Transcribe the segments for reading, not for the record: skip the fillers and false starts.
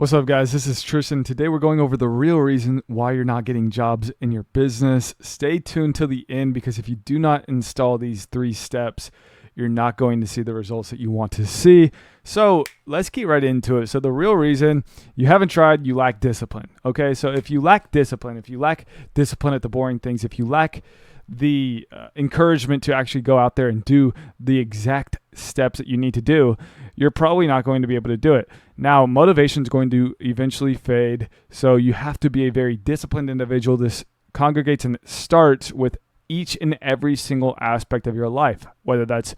What's up, guys? This is Tristan. Today we're going over the real reason why you're not getting jobs in your business. Stay tuned till the end because if you do not install these 3 steps, you're not going to see the results that you want to see. So let's get right into it. So the real reason you haven't tried, you lack discipline. Okay, so if you lack discipline at the boring things, if you lack the encouragement to actually go out there and do the exact steps that you need to do, you're probably not going to be able to do it. Now, motivation is going to eventually fade, so you have to be a very disciplined individual. This congregates and starts with each and every single aspect of your life, whether that's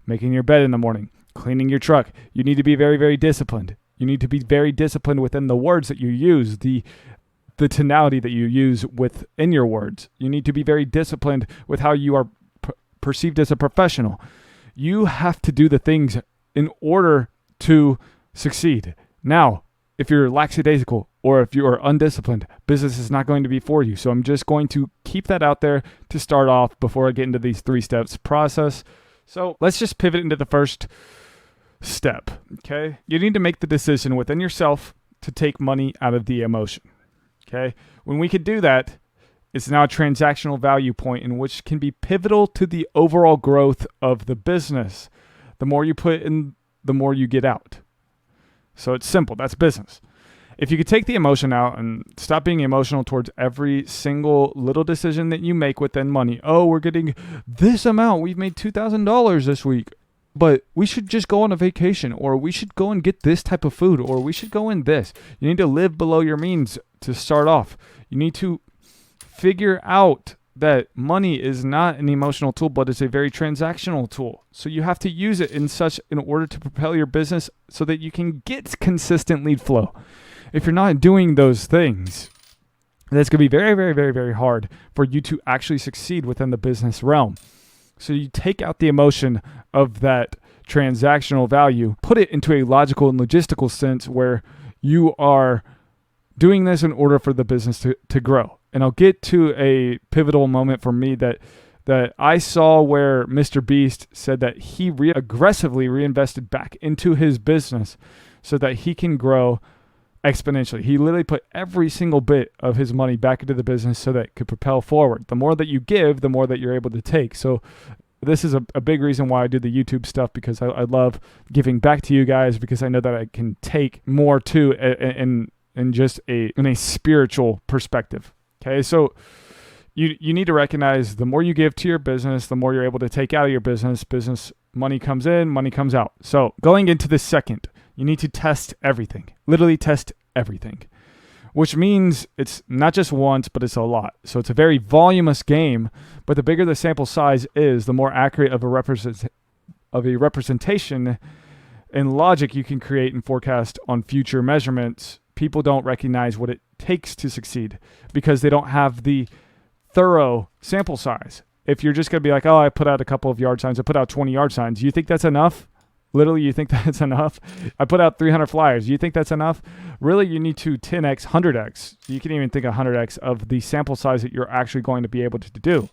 making your bed in the morning, cleaning your truck. You need to be very, very disciplined. You need to be very disciplined within the words that you use, the tonality that you use within your words. You need to be very disciplined with how you are perceived as a professional. You have to do the things in order to succeed. Now, if you're lackadaisical or if you are undisciplined, business is not going to be for you. So I'm just going to keep that out there to start off before I get into these 3 steps process. So let's just pivot into the first step, okay? You need to make the decision within yourself to take money out of the emotion. Okay, when we can do that, it's now a transactional value point in which can be pivotal to the overall growth of the business. The more you put in, the more you get out. So it's simple. That's business. If you could take the emotion out and stop being emotional towards every single little decision that you make within money. Oh, we're getting this amount. We've made $2,000 this week. But we should just go on a vacation, or we should go and get this type of food, or we should go in this. You need to live below your means to start off. You need to figure out that money is not an emotional tool, but it's a very transactional tool. So you have to use it in order to propel your business so that you can get consistent lead flow. If you're not doing those things, that's going to be very, very, very, very hard for you to actually succeed within the business realm. So you take out the emotion of that transactional value, put it into a logical and logistical sense where you are doing this in order for the business to grow. And I'll get to a pivotal moment for me that I saw where Mr. Beast said that he aggressively reinvested back into his business so that he can grow exponentially. He literally put every single bit of his money back into the business so that it could propel forward. The more that you give, the more that you're able to take. So this is a big reason why I do the YouTube stuff, because I love giving back to you guys, because I know that I can take more too in a spiritual perspective. Okay, so you need to recognize the more you give to your business, the more you're able to take out of your business. Business money comes in, money comes out. So going into the second, you need to test everything. Literally test everything, which means it's not just once, but it's a lot. So it's a very voluminous game, but the bigger the sample size is, the more accurate of a representation and logic you can create and forecast on future measurements. People don't recognize what it takes to succeed because they don't have the thorough sample size. If you're just going to be like, oh, I put out a couple of yard signs, I put out 20 yard signs, you think that's enough? Literally, you think that's enough? I put out 300 flyers. You think that's enough? Really, you need to 10x, 100x. You can even think 100x of the sample size that you're actually going to be able to do.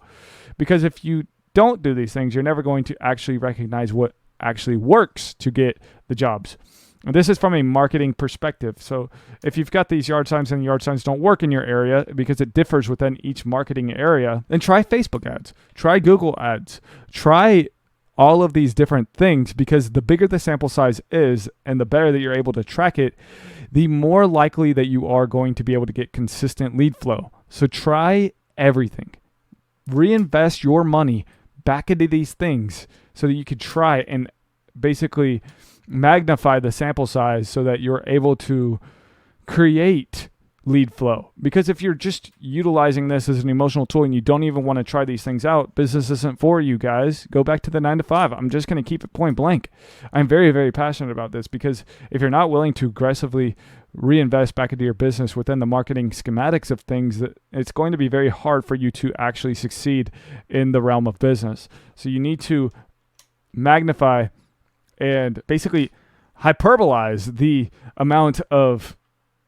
Because if you don't do these things, you're never going to actually recognize what actually works to get the jobs. And this is from a marketing perspective. So if you've got these yard signs and yard signs don't work in your area because it differs within each marketing area, then try Facebook ads, try Google ads, try all of these different things, because the bigger the sample size is and the better that you're able to track it, the more likely that you are going to be able to get consistent lead flow. So try everything. Reinvest your money back into these things so that you could try and basically magnify the sample size so that you're able to create lead flow. Because if you're just utilizing this as an emotional tool and you don't even want to try these things out, business isn't for you, guys. Go back to the 9 to 5. I'm just going to keep it point blank. I'm very, very passionate about this, because if you're not willing to aggressively reinvest back into your business within the marketing schematics of things, that it's going to be very hard for you to actually succeed in the realm of business. So you need to magnify and basically hyperbolize the amount of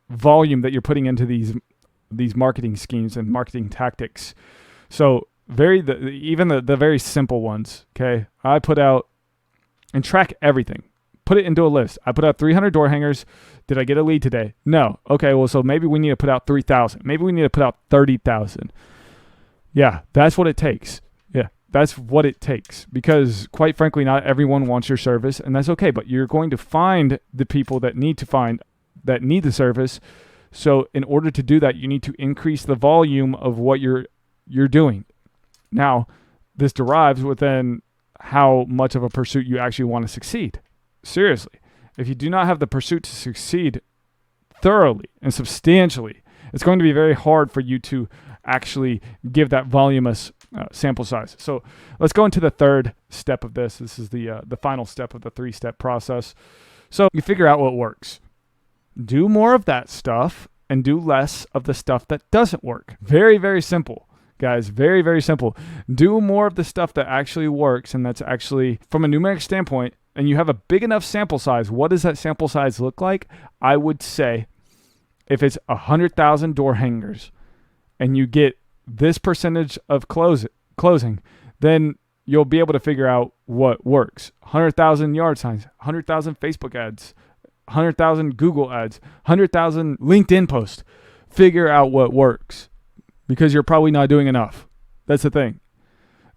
volume that you're putting into these marketing schemes and marketing tactics. So even the very simple ones, okay? I put out and track everything. put it into a list. I put out 300 door hangers. Did I get a lead today? No. Okay, well, so maybe we need to put out 3,000. Maybe we need to put out 30,000. Yeah, that's what it takes. Yeah, that's what it takes. Because quite frankly, not everyone wants your service, and that's okay. But you're going to find the people that need the service. So in order to do that, you need to increase the volume of what you're doing. Now, this derives within how much of a pursuit you actually want to succeed. Seriously, if you do not have the pursuit to succeed thoroughly and substantially, it's going to be very hard for you to actually give that voluminous sample size. So let's go into the third step of this. This is the final step of the 3-step process. So you figure out what works. Do more of that stuff and do less of the stuff that doesn't work. Very, very simple, guys. Very, very simple. Do more of the stuff that actually works, and that's actually, from a numeric standpoint, and you have a big enough sample size. What does that sample size look like? I would say if it's 100,000 door hangers and you get this percentage of closing, then you'll be able to figure out what works. 100,000 yard signs, 100,000 Facebook ads, 100,000 Google ads, 100,000 LinkedIn posts. Figure out what works, because you're probably not doing enough. That's the thing.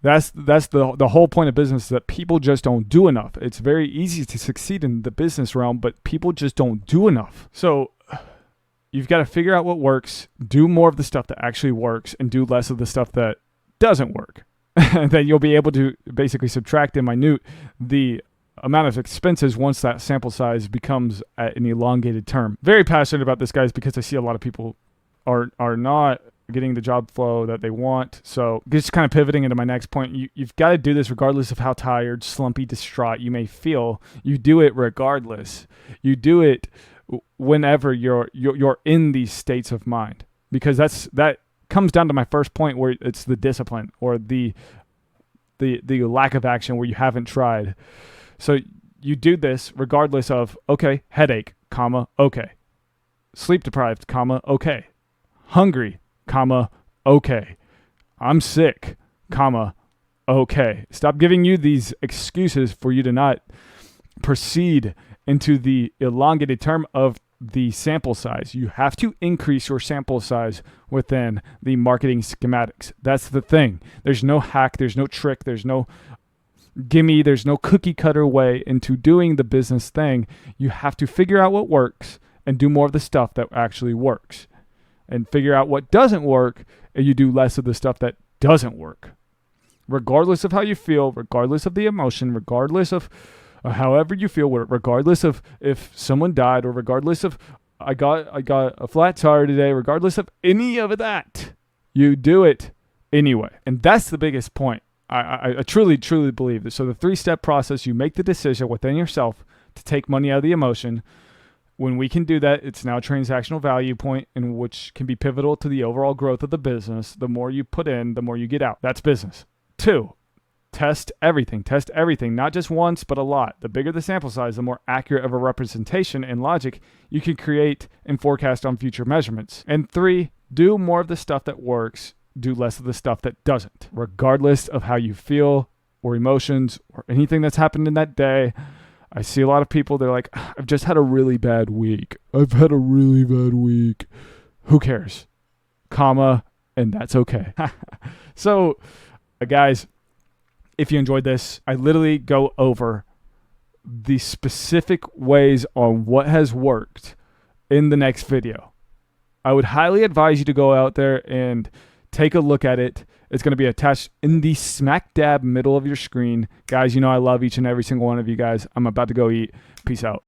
That's the whole point of business, that people just don't do enough. It's very easy to succeed in the business realm, but people just don't do enough. So you've got to figure out what works, do more of the stuff that actually works, and do less of the stuff that doesn't work. Then you'll be able to basically subtract and minute the amount of expenses once that sample size becomes at an elongated term. Very passionate about this, guys, because I see a lot of people are not getting the job flow that they want. So just kind of pivoting into my next point, you've got to do this regardless of how tired, slumpy, distraught you may feel. You do it regardless. You do it whenever you're in these states of mind, because that comes down to my first point, where it's the discipline or the lack of action where you haven't tried. So you do this regardless of, okay, headache, comma, okay. Sleep deprived, comma, okay. Hungry, comma, okay. I'm sick, comma, okay. Stop giving you these excuses for you to not proceed into the elongated term of the sample size. You have to increase your sample size within the marketing schematics. That's the thing. There's no hack, there's no trick, there's no gimme, there's no cookie cutter way into doing the business thing. You have to figure out what works and do more of the stuff that actually works, and figure out what doesn't work, and you do less of the stuff that doesn't work. Regardless of how you feel, regardless of the emotion, regardless of however you feel, regardless of if someone died, or regardless of I got a flat tire today, regardless of any of that, you do it anyway. And that's the biggest point. I truly, truly believe this. So the 3-step process, you make the decision within yourself to take money out of the emotion. When we can do that, it's now a transactional value point, in which can be pivotal to the overall growth of the business. The more you put in, the more you get out. That's business. 2, test everything. Test everything, not just once, but a lot. The bigger the sample size, the more accurate of a representation and logic you can create and forecast on future measurements. And 3, do more of the stuff that works. Do less of the stuff that doesn't, regardless of how you feel or emotions or anything that's happened in that day. I see a lot of people, they're like, I've just had a really bad week. I've had a really bad week. Who cares? Comma, and that's okay. So, guys, if you enjoyed this, I literally go over the specific ways on what has worked in the next video. I would highly advise you to go out there and take a look at it. It's going to be attached in the smack dab middle of your screen. Guys, you know I love each and every single one of you guys. I'm about to go eat. Peace out.